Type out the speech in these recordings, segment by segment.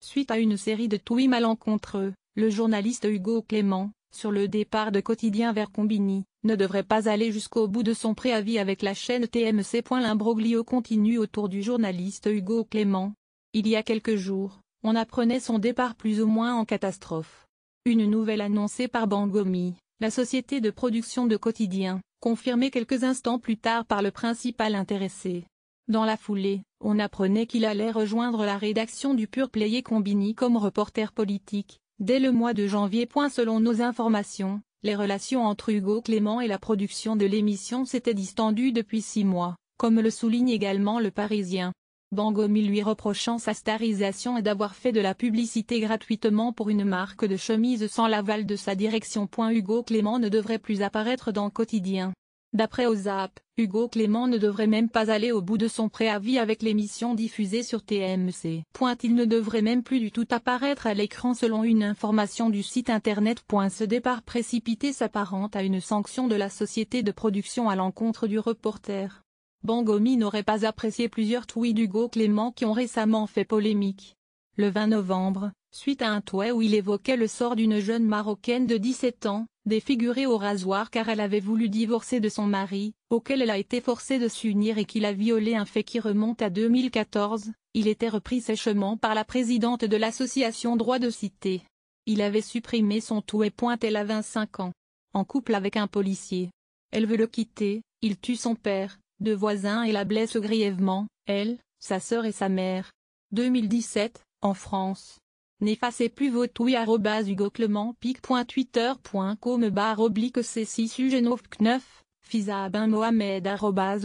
Suite à une série de tweets malencontreux, le journaliste Hugo Clément, sur le départ de Quotidien vers Combini, ne devrait pas aller jusqu'au bout de son préavis avec la chaîne TMC. L'imbroglio continue autour du journaliste Hugo Clément. Il y a quelques jours, on apprenait son départ plus ou moins en catastrophe. Une nouvelle annoncée par Bangomi, la société de production de Quotidien, confirmée quelques instants plus tard par le principal intéressé. Dans la foulée, on apprenait qu'il allait rejoindre la rédaction du Pure Play et Combini comme reporter politique, dès le mois de janvier. Selon nos informations, les relations entre Hugo Clément et la production de l'émission s'étaient distendues depuis 6 mois, comme le souligne également Le Parisien. Bangomi lui reprochant sa starisation et d'avoir fait de la publicité gratuitement pour une marque de chemise sans l'aval de sa direction. Hugo Clément ne devrait plus apparaître dans Quotidien. D'après OZAP, Hugo Clément ne devrait même pas aller au bout de son préavis avec l'émission diffusée sur TMC. Il ne devrait même plus du tout apparaître à l'écran selon une information du site internet. Ce départ précipité s'apparente à une sanction de la société de production à l'encontre du reporter. Bangomi n'aurait pas apprécié plusieurs tweets d'Hugo Clément qui ont récemment fait polémique. Le 20 novembre, suite à un tweet où il évoquait le sort d'une jeune Marocaine de 17 ans, défigurée au rasoir car elle avait voulu divorcer de son mari, auquel elle a été forcée de s'unir et qu'il a violé, un fait qui remonte à 2014, il était repris sèchement par la présidente de l'association Droit de Cité. Il avait supprimé son tweet. Elle a 25 ans. En couple avec un policier. Elle veut le quitter, il tue son père, 2 voisins et la blesse grièvement, elle, sa sœur et sa mère. 2017, en France. N'effacez plus vos tweets. @hugo-clement-pic.twitter.com/c6ugenov9, Fizab Mohamed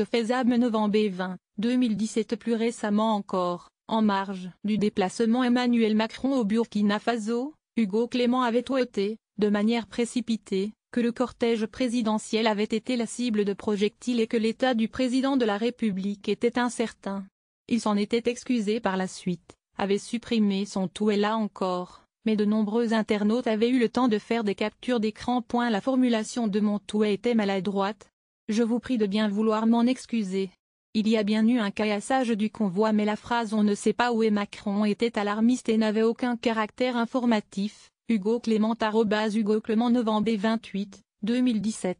@Fezab novembre 20, 2017. Plus récemment encore, en marge du déplacement Emmanuel Macron au Burkina Faso, Hugo Clément avait tweeté, de manière précipitée, que le cortège présidentiel avait été la cible de projectiles et que l'état du président de la République était incertain. Il s'en était excusé par la suite, avait supprimé son tweet là encore, mais de nombreux internautes avaient eu le temps de faire des captures d'écran. La formulation de mon tweet était maladroite. Je vous prie de bien vouloir m'en excuser. Il y a bien eu un caillassage du convoi, mais la phrase "on ne sait pas où est Macron" était alarmiste et n'avait aucun caractère informatif. Hugo Clément @Hugo Clément novembre 28, 2017.